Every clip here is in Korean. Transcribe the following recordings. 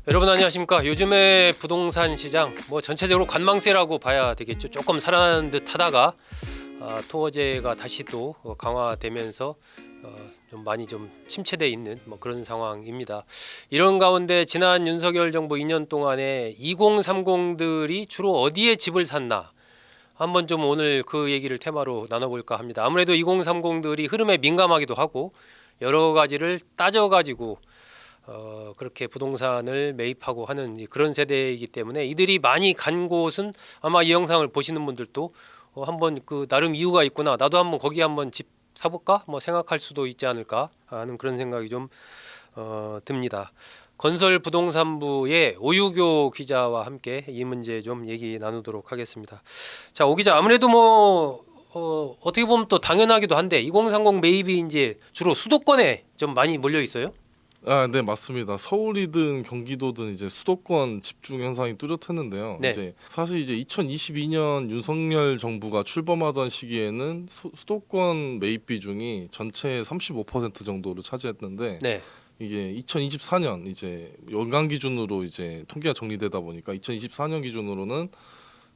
여러분 안녕하십니까. 요즘에 부동산 시장 뭐 전체적으로 관망세라고 봐야 되겠죠. 조금 살아나는 듯 하다가 토어제가 다시 또 강화되면서 좀 많이 좀 침체돼 있는 뭐 그런 상황입니다. 이런 가운데 지난 윤석열 정부 2년 동안에 2030들이 주로 어디에 집을 샀나 한번 좀 오늘 그 얘기를 테마로 나눠볼까 합니다. 아무래도 2030들이 흐름에 민감하기도 하고 여러 가지를 따져가지고 그렇게 부동산을 매입하고 하는 그런 세대이기 때문에 이들이 많이 간 곳은 아마 이 영상을 보시는 분들도 한번 그 나름 이유가 있구나, 나도 한번 거기 한번 집 사볼까 뭐 생각할 수도 있지 않을까 하는 그런 생각이 좀 듭니다. 건설부동산부의 오유교 기자와 함께 이 문제 좀 얘기 나누도록 하겠습니다. 자, 오 기자, 아무래도 뭐 어떻게 보면 또 당연하기도 한데 2030 매입이 이제 주로 수도권에 좀 많이 몰려 있어요? 네, 맞습니다. 서울이든 경기도든 이제 수도권 집중 현상이 뚜렷했는데요. 네. 이제 사실 이제 2022년 윤석열 정부가 출범하던 시기에는 수도권 매입 비중이 전체의 35% 정도를 차지했는데 네. 이게 2024년 이제 연간 기준으로 이제 통계가 정리되다 보니까 2024년 기준으로는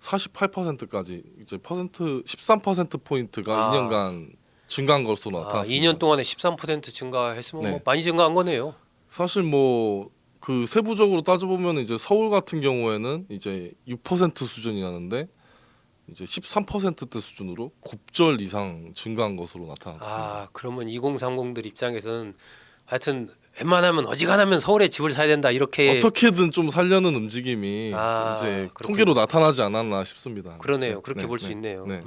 48%까지 이제 13% 포인트가 2년간 증가한 것으로 나타났습니다. 2년 동안에 13% 증가했으면 네. 뭐 많이 증가한 거네요. 사실 뭐 그 세부적으로 따져보면 이제 서울 같은 경우에는 이제 6% 수준이 나는데 이제 13%대 수준으로 곱절 이상 증가한 것으로 나타났습니다. 그러면 2030들 입장에서는 하여튼 웬만하면 어지간하면 서울에 집을 사야 된다 이렇게. 어떻게든 좀 살려는 움직임이 이제 그렇군요. 통계로 나타나지 않았나 싶습니다. 그러네요. 그렇게 볼 수 있네요. 네.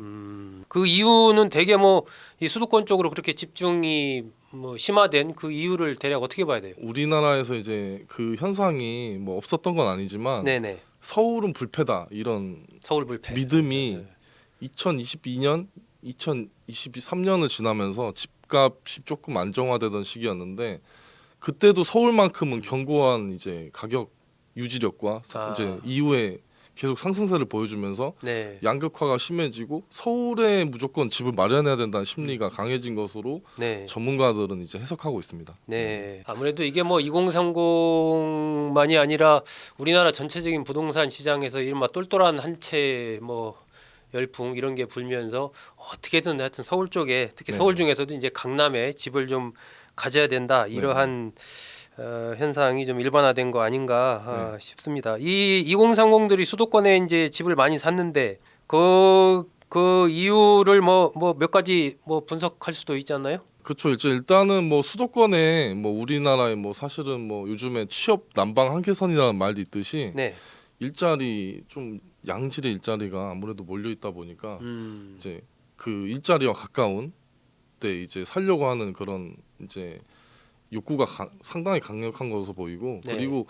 그 이유는 대개 뭐 이 수도권 쪽으로 그렇게 집중이 뭐 심화된 그 이유를 대략 어떻게 봐야 돼요? 우리나라에서 이제 그 현상이 뭐 없었던 건 아니지만 네네. 서울은 불패다 이런 서울 불패. 믿음이 네. 2022년, 2023년을 지나면서 집값이 조금 안정화되던 시기였는데 그때도 서울만큼은 견고한 이제 가격 유지력과 이제 이후에 계속 상승세를 보여주면서 네. 양극화가 심해지고 서울에 무조건 집을 마련해야 된다는 심리가 강해진 것으로 네. 전문가들은 이제 해석하고 있습니다. 네. 아무래도 이게 뭐 2030만이 아니라 우리나라 전체적인 부동산 시장에서 이른바 똘똘한 한 채 뭐 열풍 이런 게 불면서 어떻게든 하여튼 서울 쪽에 특히 네. 서울 중에서도 이제 강남에 집을 좀 가져야 된다 이러한 현상이 좀 일반화된 거 아닌가 싶습니다. 이 2030들이 수도권에 이제 집을 많이 샀는데 그 이유를 뭐 몇 가지 뭐 분석할 수도 있지 않나요? 그렇죠. 이제 일단은 뭐 수도권에 뭐 우리나라에 뭐 사실은 뭐 요즘에 취업 난방 한계선이라는 말도 있듯이 네. 일자리 좀 양질의 일자리가 아무래도 몰려 있다 보니까 이제 그 일자리와 가까운 때 이제 살려고 하는 그런 이제 욕구가 상당히 강력한 것으로 보이고 네. 그리고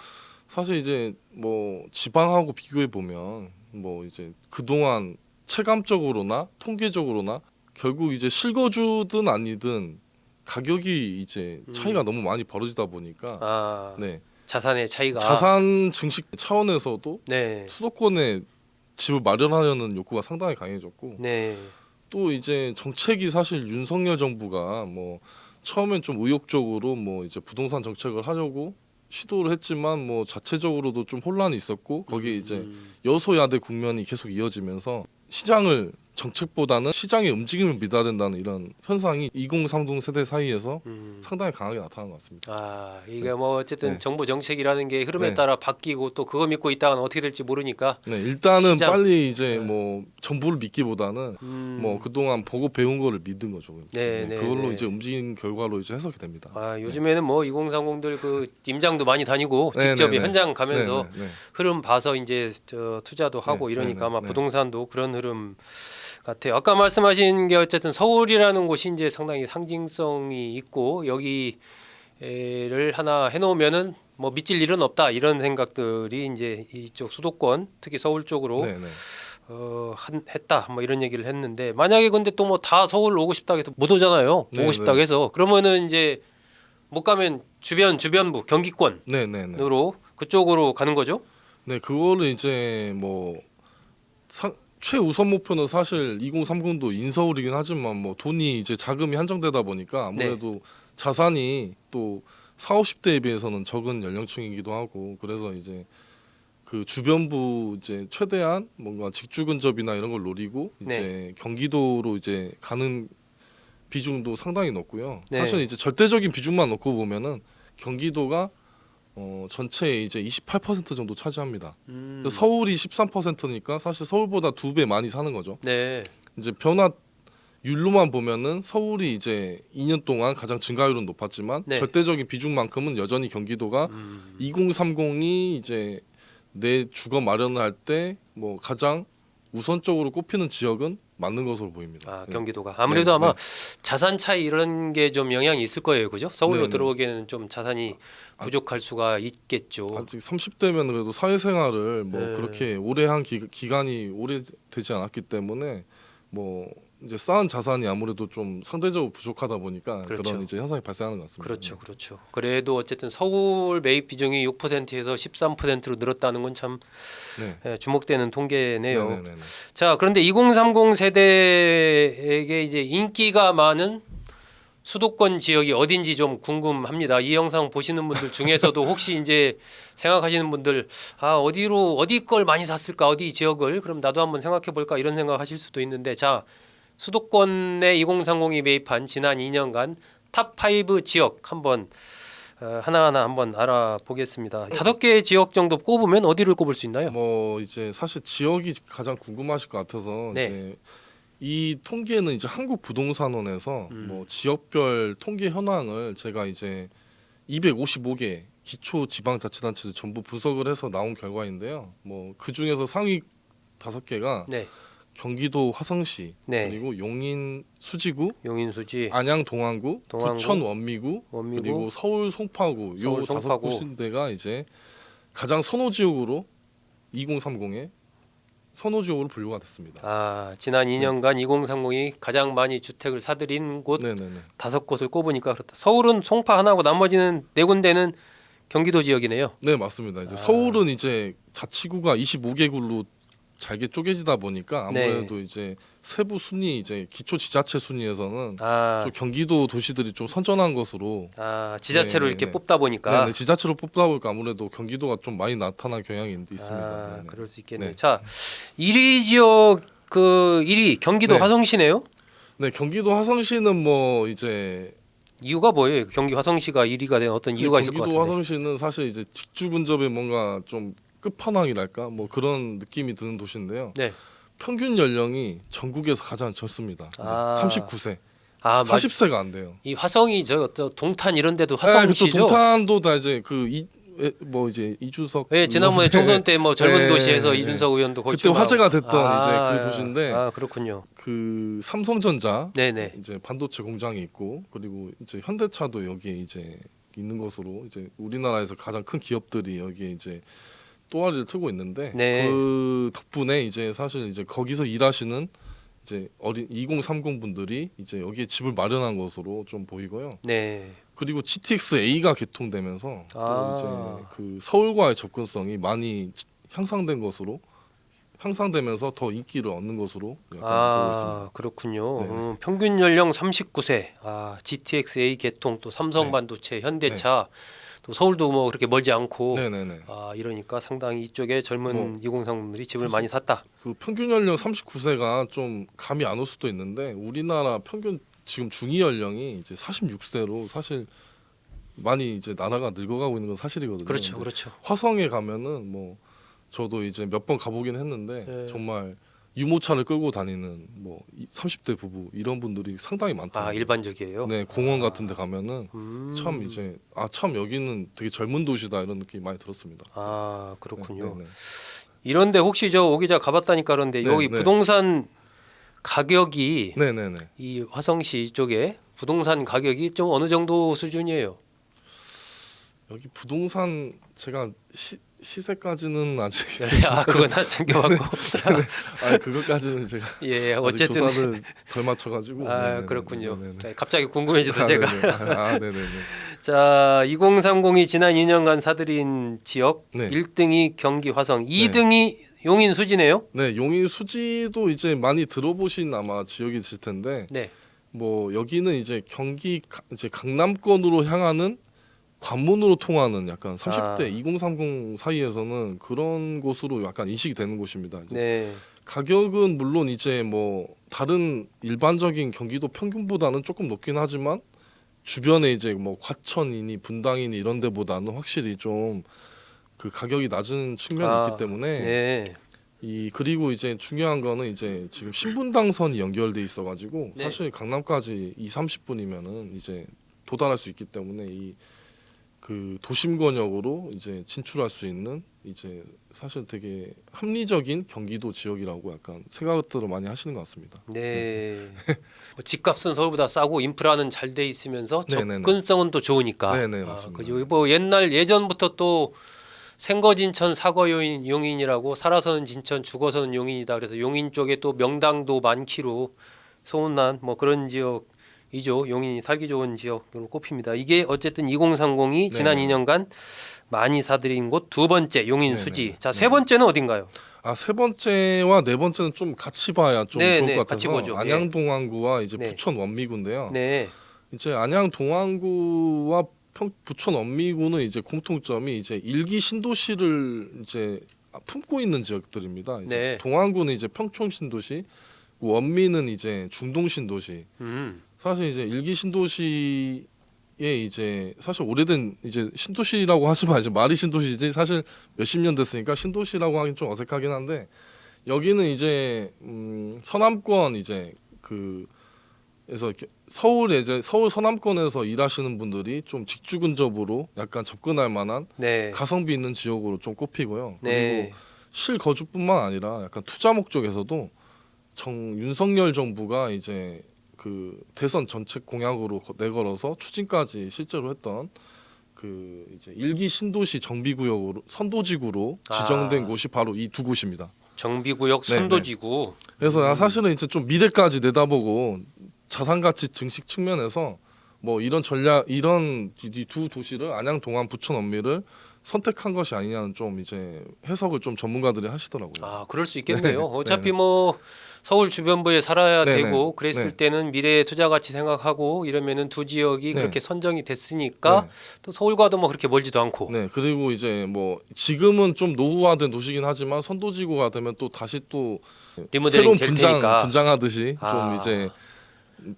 사실 이제 뭐 지방하고 비교해 보면 뭐 이제 그동안 체감적으로나 통계적으로나 결국 이제 실거주든 아니든 가격이 이제 차이가 너무 많이 벌어지다 보니까 네. 자산의 차이가 자산 증식 차원에서도 네. 수도권에 집을 마련하려는 욕구가 상당히 강해졌고 네. 또 이제 정책이 사실 윤석열 정부가 뭐 처음엔 좀 의욕적으로 뭐 이제 부동산 정책을 하려고 시도를 했지만 뭐 자체적으로도 좀 혼란이 있었고 거기에 이제 여소야대 국면이 계속 이어지면서 시장을 정책보다는 시장의 움직임을 믿어야 된다는 이런 현상이 2030 세대 사이에서 상당히 강하게 나타난 것 같습니다. 이게 뭐 어쨌든 네. 정부 정책이라는 게 흐름에 네. 따라 바뀌고 또 그거 믿고 있다가는 어떻게 될지 모르니까 네, 일단은 시장. 빨리 이제 뭐 정부를 믿기보다는 뭐 그동안 보고 배운 거를 믿은 거죠. 네, 네, 그걸로 네. 이제 움직인 결과로 이제 해석이 됩니다. 요즘에는 뭐 2030들 그 임장도 많이 다니고 네, 직접 네, 네. 현장 가면서 네. 흐름 봐서 이제 투자도 하고 네, 이러니까 네, 아마 네. 부동산도 그런 흐름 같아요. 아까 말씀하신 게 어쨌든 서울이라는 곳이 이제 상당히 상징성이 있고 여기를 하나 해놓으면은 뭐 믿질 일은 없다 이런 생각들이 이제 이쪽 수도권 특히 서울 쪽으로 네. 했다 뭐 이런 얘기를 했는데 만약에 근데 또 뭐 다 서울 오고 싶다고 해도 못 오잖아요. 네, 오고 싶다고 네. 해서 그러면은 이제 못 가면 주변부 경기권으로 네. 그쪽으로 가는 거죠. 네, 그거를 이제 뭐 최우선 목표는 사실 2030도 인서울이긴 하지만 뭐 돈이 이제 자금이 한정되다 보니까 아무래도 자산이 또 4, 50대에 비해서는 적은 연령층이기도 하고 그래서 이제 그 주변부 이제 최대한 뭔가 직주 근접이나 이런 걸 노리고 이제 네. 경기도로 이제 가는 비중도 상당히 높고요. 네. 사실 이제 절대적인 비중만 놓고 보면은 경기도가 전체의 이제 28% 정도 차지합니다. 서울이 13%니까 사실 서울보다 2배 많이 사는 거죠. 네. 이제 변화율로만 보면은 서울이 이제 2년 동안 가장 증가율은 높았지만 네. 절대적인 비중만큼은 여전히 경기도가 2030이 이제 내 주거 마련을 할 때 뭐 가장 우선적으로 꼽히는 지역은 맞는 것으로 보입니다. 아, 네. 경기도가 아무래도 네, 아마 네. 자산 차이 이런 게 좀 영향이 있을 거예요, 그죠? 서울로 네, 네. 들어오기에는 좀 자산이 부족할 수가 있겠죠. 아직 30대면 그래도 사회생활을 뭐 네. 그렇게 오래 한 기간이 오래 되지 않았기 때문에 뭐 이제 쌓은 자산이 아무래도 좀 상대적으로 부족하다 보니까 그렇죠. 그런 이제 현상이 발생하는 것 같습니다. 그렇죠, 그렇죠. 그래도 어쨌든 서울 매입 비중이 6%에서 13%로 늘었다는 건 참 네. 주목되는 통계네요. 네, 네, 네, 네. 자, 그런데 2030 세대에게 이제 인기가 많은 수도권 지역이 어딘지 좀 궁금합니다. 이 영상 보시는 분들 중에서도 혹시 이제 생각하시는 분들 어디 걸 많이 샀을까, 어디 지역을 그럼 나도 한번 생각해 볼까 이런 생각하실 수도 있는데, 자, 수도권에 2030이 매입한 지난 2년간 탑5 지역 한번 하나하나 한번 알아보겠습니다. 5개 지역 정도 꼽으면 어디를 꼽을 수 있나요? 뭐 이제 사실 지역이 가장 궁금하실 것 같아서 네. 이제 이 통계는 이제 한국부동산원에서 뭐 지역별 통계 현황을 제가 이제 255개 기초 지방자치단체를 전부 분석을 해서 나온 결과인데요. 뭐 그 중에서 상위 5개가 네, 경기도 화성시 네. 그리고 용인 수지구, 용인 수지, 안양 동안구, 동안구, 부천 원미구, 원미구, 그리고 서울 송파구 요 서울 5 송파구. 곳인데가 이제 가장 선호 지역으로 2030의 선호 지역으로 분류가 됐습니다. 아, 지난 2년간 2030이 가장 많이 주택을 사들인 곳 네네네. 5곳을 꼽으니까 그렇다. 서울은 송파 하나고 나머지는 4군데는 경기도 지역이네요. 네 맞습니다. 이제 아. 서울은 이제 자치구가 25개구로 잘게 쪼개지다 보니까 아무래도 이제 세부 순위 이제 기초 지자체 순위에서는 좀 경기도 도시들이 좀 선전한 것으로 지자체로 네, 이렇게 네. 뽑다 보니까 네, 지자체로 뽑다 보니까 아무래도 경기도가 좀 많이 나타난 경향이 있습니다. 네네. 그럴 수 있겠네요. 네. 자, 1위 지역 그 1위 경기도 네. 화성시네요. 네 경기도 화성시는 뭐 이제 이유가 뭐예요? 경기 화성시가 1위가 된 어떤 이유가 있을 것 경기도 같은데. 화성시는 사실 이제 직주 근접에 뭔가 좀 끝판왕이랄까 뭐 그런 느낌이 드는 도시인데요. 네. 평균 연령이 전국에서 가장 젊습니다. 39세, 아, 40세가 안 돼요. 이 화성이 저 동탄 이런 데도 그렇죠. 화성시죠? 동탄도 다 이제 뭐 이제 이준석. 네, 지난번에 총선 때 뭐 젊은 네, 도시에서 네. 이준석 의원도 그때 거치고 화제가 됐던 아, 이제 그 도시인데 그렇군요. 그 삼성전자 네네. 이제 반도체 공장이 있고 그리고 이제 현대차도 여기에 이제 있는 것으로 이제 우리나라에서 가장 큰 기업들이 여기에 이제 또아리를 트고 있는데 네. 그 덕분에 이제 사실 이제 거기서 일하시는 이제 어린 2030 분들이 이제 여기에 집을 마련한 것으로 좀 보이고요. 네. 그리고 GTX A가 개통되면서 또 이제 그 서울과의 접근성이 많이 향상된 것으로 향상되면서 더 인기를 얻는 것으로 약간 보고 있습니다. 그렇군요. 네네. 평균 연령 39세. GTX A 개통 또 삼성 네. 반도체, 현대차 또 서울도 뭐 그렇게 멀지 않고 네네네. 이러니까 상당히 이쪽에 젊은 2030분들이 집을 많이 샀다. 그 평균 연령 39세가 좀 감이 안 올 수도 있는데 우리나라 평균 지금 중위 연령이 이제 46세로 사실 많이 이제 나라가 늙어가고 있는 건 사실이거든요. 그렇죠, 근데 그렇죠. 화성에 가면은 뭐 저도 이제 몇 번 가보긴 했는데 네. 정말 유모차를 끌고 다니는 뭐 30대 부부 이런 분들이 상당히 많더라고요. 일반적이에요. 네, 공원 같은 데 가면은 참 이제 참 여기는 되게 젊은 도시다 이런 느낌이 많이 들었습니다. 그렇군요. 네, 네. 이런데 혹시 저 오 기자 가봤다니까 그런데 네, 여기 네. 부동산 가격이 네, 네, 네. 이 화성시 쪽에 부동산 가격이 좀 어느 정도 수준이에요? 여기 부동산 제가 시세까지는 아직 그건 안 챙겨봤고. 그것까지는 제가 예, 아직 어쨌든 조사를 덜 맞춰가지고. 네네네. 그렇군요. 네네네. 네, 갑자기 궁금해지다 제가. 네네네. 자, 2030이 지난 2년간 사들인 지역 네. 1등이 경기 화성, 2등이 용인 수지네요. 네, 용인 수지도 이제 많이 들어보신 아마 지역이실 텐데, 네. 뭐 여기는 이제 경기 이제 강남권으로 향하는 관문으로 통하는 약간 30대 아. 2030 사이에서는 그런 곳으로 약간 인식이 되는 곳입니다. 이제 네. 가격은 물론 이제 뭐 다른 일반적인 경기도 평균보다는 조금 높긴 하지만 주변에 이제 뭐 과천이니 분당이니 이런 데보다는 확실히 좀 그 가격이 낮은 측면이 있기 때문에 네. 이 그리고 이제 중요한 거는 이제 지금 신분당선이 연결돼 있어 가지고 네. 사실 강남까지 30분이면은 이제 도달할 수 있기 때문에 이 그 도심 권역으로 이제 진출할 수 있는 이제 사실 되게 합리적인 경기도 지역이라고 약간 생각들을 많이 하시는 것 같습니다. 네. 뭐 집값은 서울보다 싸고 인프라는 잘 돼 있으면서 네네네. 접근성은 또 좋으니까. 네네, 맞습니다. 그죠. 뭐 예전부터 또 생거진천 사거용인 용인이라고 살아서는 진천 죽어서는 용인이다. 그래서 용인 쪽에 또 명당도 많기로 소문난 뭐 그런 지역이죠. 용인이 살기 좋은 지역으로 꼽힙니다. 이게 어쨌든 2030이 지난 네네. 2년간 많이 사들인 곳 두 번째 용인 네네. 수지. 자, 세 번째는 어딘가요? 아, 세 번째와 네 번째는 좀 같이 봐야 좀 네, 좋을 네, 것 같이 같아서 보죠. 안양동안구와 이제 네. 부천 원미구인데요. 네. 이제 안양동안구와 부천 원미구는 이제 공통점이 이제 일기 신도시를 이제 품고 있는 지역들입니다. 이제 네. 동안구는 이제 평촌 신도시, 원미는 이제 중동 신도시. 사실 이제 일기 신도시에 이제 사실 오래된 이제 신도시라고 하지만 이제 말이 신도시지 사실 몇십 년 됐으니까 신도시라고 하긴 좀 어색하긴 한데 여기는 이제 서남권 이제 그에서 서울에 이제 서울 서남권에서 일하시는 분들이 좀 직주 근접으로 약간 접근할 만한 네. 가성비 있는 지역으로 좀 꼽히고요. 그리고 네. 실거주뿐만 아니라 약간 투자 목적에서도 윤석열 정부가 이제 그 대선 정책 공약으로 내걸어서 추진까지 실제로 했던 그 이제 일기 신도시 정비구역으로 선도지구로 지정된 곳이 바로 이 두 곳입니다. 정비구역 네, 선도지구. 그래서 사실은 이제 좀 미래까지 내다보고 자산 가치 증식 측면에서 뭐 이런 전략 이런 이 두 도시를 안양, 동안, 부천, 원미를 선택한 것이 아니냐는 좀 이제 해석을 좀 전문가들이 하시더라고요. 아, 그럴 수 있겠네요. 네, 어차피 네. 뭐 서울 주변부에 살아야 네, 되고 그랬을 네. 때는 미래 투자 가치 생각하고 이러면은 두 지역이 네. 그렇게 선정이 됐으니까 네. 또 서울과도 뭐 그렇게 멀지도 않고. 네, 그리고 이제 뭐 지금은 좀 노후화된 도시긴 하지만 선도지구가 되면 또 다시 또 리모델링 새로운 될 테니까. 분장하듯이 아. 좀 이제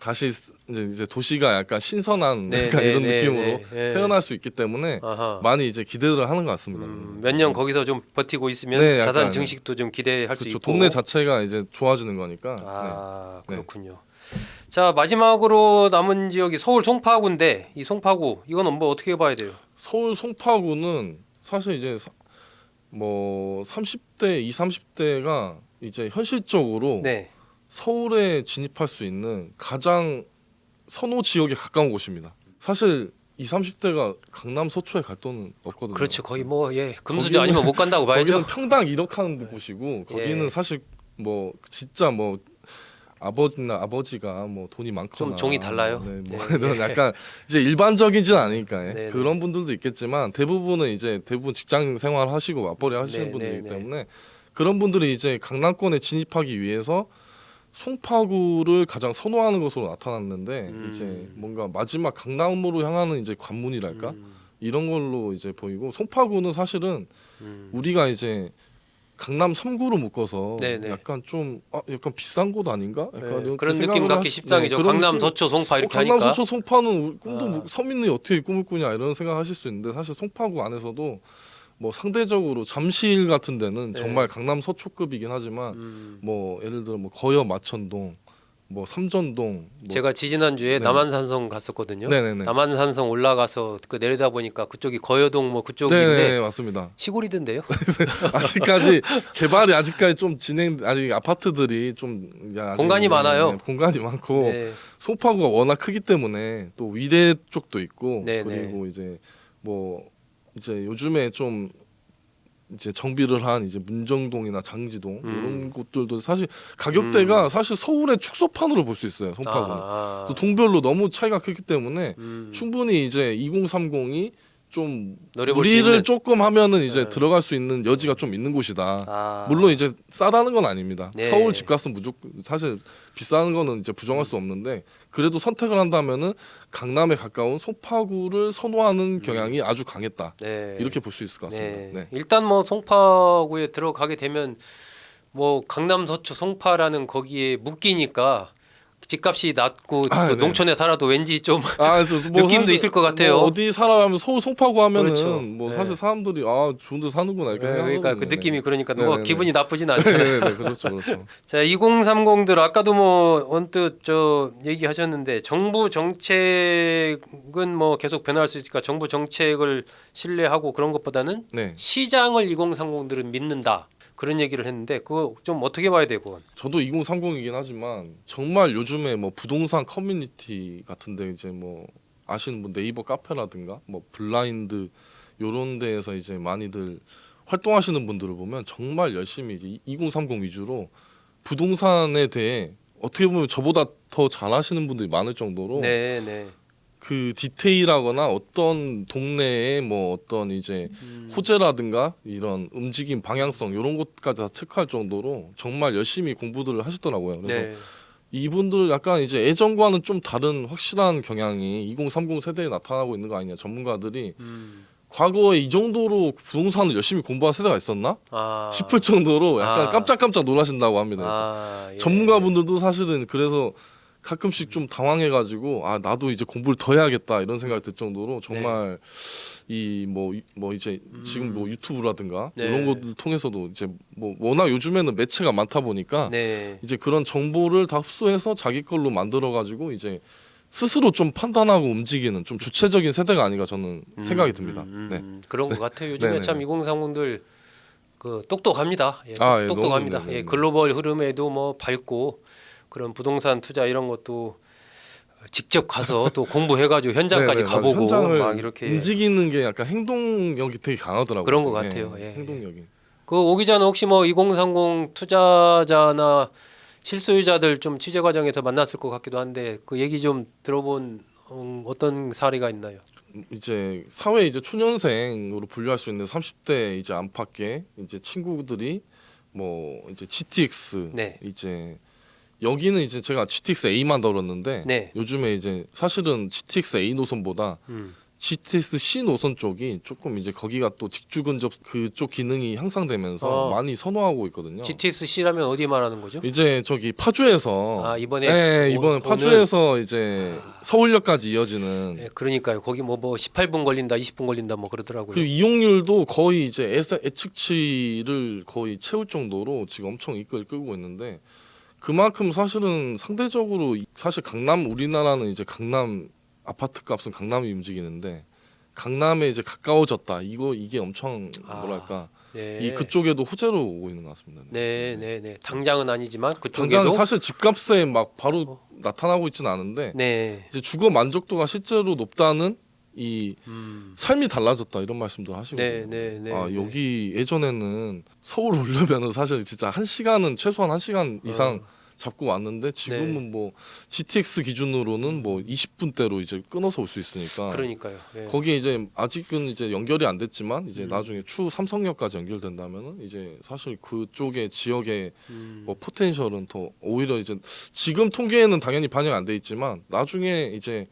다시 이제 도시가 약간 신선한 네, 약간 네, 이런 네, 느낌으로 네, 네. 태어날 수 있기 때문에 아하. 많이 이제 기대를 하는 것 같습니다. 몇 년 거기서 좀 버티고 있으면 네, 자산 약간, 증식도 좀 기대할 수 그렇죠. 있고. 동네 자체가 이제 좋아지는 거니까. 아, 네. 그렇군요. 자, 마지막으로 남은 지역이 서울 송파구인데 이 송파구 이건 뭐 어떻게 봐야 돼요? 서울 송파구는 사실 이제 뭐 30대, 20, 30대가 이제 현실적으로 네. 서울에 진입할 수 있는 가장 선호 지역에 가까운 곳입니다. 사실 20, 30대가 강남 서초에 갈 돈은 없거든요. 그렇죠. 거의 뭐 금수저 거기는- 아니면 못 간다고 봐야죠. 거기는 평당 1억 하는 곳이고 거기는 예. 사실 뭐 진짜 뭐 아버지가 뭐 돈이 많거나 좀 종이 달라요. 네, 뭐 네. 이런 약간 이제 일반적이진 않으니까 네, 그런 분들도 있겠지만 대부분은 이제 대부분 직장 생활 하시고 맞벌이 하시는 네, 분들이기 네, 네. 때문에 그런 분들이 이제 강남권에 진입하기 위해서 송파구를 가장 선호하는 것으로 나타났는데 이제 뭔가 마지막 강남으로 향하는 이제 관문이랄까 이런 걸로 이제 보이고 송파구는 사실은 우리가 이제 강남 3구로 묶어서 네네. 약간 좀 약간 비싼 곳 아닌가? 약간 네, 이렇게 그런 느낌 생각을 갖기 십상이죠. 그런 강남, 느낌. 서초, 송파 이렇게 강남, 하니까. 서초, 송파는 꿈도 아. 뭐 서민이 어떻게 꿈을 꾸냐 이런 생각하실 수 있는데 사실 송파구 안에서도 뭐 상대적으로 잠실 같은 데는 네. 정말 강남 서초급이긴 하지만 뭐 예를 들어 뭐 거여 마천동, 뭐 삼전동, 뭐 제가 지지난주에 네. 남한산성 갔었거든요. 네네네. 남한산성 올라가서 그 내려다 보니까 그쪽이 거여동 뭐 그쪽인데 네, 맞습니다. 시골이던데요. 아직까지 개발이 아직까지 좀 아직 아파트들이 좀 아직 공간이 많아요. 공간이 많고 네. 송파구가 워낙 크기 때문에 또 위례 쪽도 있고 네, 그리고 이제 뭐 이제 요즘에 좀 이제 정비를 한 이제 문정동이나 장지동 이런 곳들도 사실 가격대가 사실 서울의 축소판으로 볼 수 있어요. 송파구는. 아. 또 동별로 너무 차이가 크기 때문에 음. 충분히 이제 2030이 좀 노려볼 수 무리를 있는. 조금 하면은 이제 네. 들어갈 수 있는 여지가 좀 있는 곳이다. 아. 물론 이제 싸다는 건 아닙니다. 네. 서울 집값은 무조건 사실 비싼 거는 이제 부정할 수 없는데 그래도 선택을 한다면은 강남에 가까운 송파구를 선호하는 경향이 아주 강했다. 네. 이렇게 볼 수 있을 것 같습니다. 네. 네. 일단 뭐 송파구에 들어가게 되면 뭐 강남 서초 송파라는 거기에 묶이니까 집값이 낮고 아, 또 네. 농촌에 살아도 왠지 좀 뭐 느낌도 사실 있을 것 같아요. 뭐 어디 살아가면 서울 송파구 하면은 그렇죠. 뭐 네. 사실 사람들이 아 좋은데 사는구나 이렇게 네, 생각하거든요. 그러니까 그 느낌이 그러니까 뭐 네네네. 기분이 나쁘진 않잖아요. 네, 그렇죠, 그렇죠. 자, 2030들 아까도 뭐 언뜻 저 얘기하셨는데 정부 정책은 뭐 계속 변할 수 있으니까 정부 정책을 신뢰하고 그런 것보다는 네, 시장을 2030들은 믿는다. 그런 얘기를 했는데 그거 좀 어떻게 봐야 되고? 저도 2030이긴 하지만 정말 요즘에 뭐 부동산 커뮤니티 같은데 이제 뭐 아시는 분 네이버 카페라든가 뭐 블라인드 요런 데에서 이제 많이들 활동하시는 분들을 보면 정말 열심히 이제 2030 위주로 부동산에 대해 어떻게 보면 저보다 더 잘하시는 분들이 많을 정도로 네, 네. 그 디테일하거나 어떤 동네에 뭐 어떤 이제 호재라든가 이런 움직임 방향성 이런 것까지 다 체크할 정도로 정말 열심히 공부들을 하시더라고요. 그래서 네. 이분들 약간 이제 예전과는 좀 다른 확실한 경향이 2030 세대에 나타나고 있는 거 아니냐. 전문가들이 과거에 이 정도로 부동산을 열심히 공부한 세대가 있었나 아. 싶을 정도로 약간 아. 깜짝깜짝 놀라신다고 합니다. 아, 예. 전문가분들도 사실은 그래서 가끔씩 좀 당황해가지고 아 나도 이제 공부를 더 해야겠다 이런 생각이 들 정도로 정말 이 뭐 이제 지금 뭐 유튜브라든가 네. 이런 것들 통해서도 이제 뭐 워낙 요즘에는 매체가 많다 보니까 네. 이제 그런 정보를 다 흡수해서 자기 걸로 만들어가지고 이제 스스로 좀 판단하고 움직이는 좀 주체적인 세대가 아닌가 저는 생각이 듭니다. 네. 그런 것 같아요. 요즘에 네네. 참 2030들 그 똑똑합니다. 예, 아, 예, 똑똑합니다. 너무, 예, 네네. 글로벌 흐름에도 뭐 밟고 그런 부동산 투자 이런 것도 직접 가서 또 공부해가지고 현장까지 네네, 맞아요. 가보고 현장을 막 이렇게 움직이는 게 약간 행동력이 되게 강하더라고요. 그런 것 되게. 같아요. 예, 행동력이. 그 오 기자는 혹시 뭐 2030 투자자나 실소유자들 좀 취재 과정에서 만났을 것 같기도 한데 그 얘기 좀 들어본 어떤 사례가 있나요? 이제 사회 이제 초년생으로 분류할 수 있는 30대 이제 안팎의 이제 친구들이 뭐 이제 GTX 네. 이제 여기는 이제 제가 GTX A만 다뤘는데 네. 요즘에 이제 사실은 GTX A 노선보다 GTX C 노선 쪽이 조금 이제 거기가 또 직주 근접 그쪽 기능이 향상되면서 많이 선호하고 있거든요. GTS-C라면 어디 말하는 거죠? 이제 저기 파주에서 아, 이번에 네, 이번에 오는- 파주에서 이제 서울역까지 이어지는 예, 그러니까요. 거기 뭐 18분 걸린다, 20분 걸린다 뭐 그러더라고요. 그리고 이용률도 거의 이제 예측치를 거의 채울 정도로 지금 엄청 끌고 있는데 그만큼 사실은 상대적으로 사실 강남 우리나라는 이제 강남 아파트 값은 강남이 움직이는데 강남에 이제 가까워졌다 이게 엄청 뭐랄까 네. 이 그쪽에도 호재로 오고 있는 것 같습니다. 네, 네, 네. 당장은 아니지만 당장 그쪽에도 사실 집값에 막 바로 나타나고 있지는 않은데 네. 이제 주거 만족도가 실제로 높다는 이 삶이 달라졌다 이런 말씀도 하시거든요. 네, 네, 네. 아 네. 여기 예전에는 서울 오려면은 사실 진짜 1시간은 최소한 1시간 이상 잡고 왔는데 지금은 네. 뭐 GTX 기준으로는 뭐 20분대로 이제 끊어서 올 수 있으니까 그러니까요. 예. 거기에 이제 아직은 이제 연결이 안 됐지만 이제 나중에 추 삼성역까지 연결된다면은 이제 사실 그쪽의 지역의 뭐 포텐셜은 더 오히려 이제 지금 통계에는 당연히 반영 안 돼 있지만 나중에 이제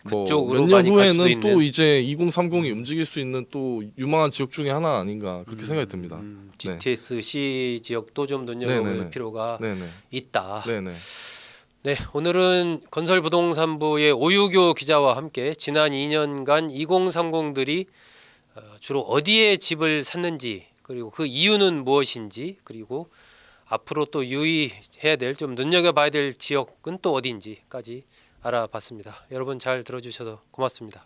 뭐 그쪽으로 몇 년 많이 갈 수도 후에는 또 있는. 이제 2030이 움직일 수 있는 또 유망한 지역 중에 하나 아닌가 그렇게 생각이 듭니다. GTS-C 지역도 좀 눈여겨볼 네네네. 필요가 네네. 있다. 네네. 네, 오늘은 건설부동산부의 오유교 기자와 함께 지난 2년간 2030들이 주로 어디에 집을 샀는지 그리고 그 이유는 무엇인지 그리고 앞으로 또 유의해야 될 좀 눈여겨봐야 될 지역은 또 어디인지까지 알아봤습니다. 여러분 잘 들어주셔서 고맙습니다.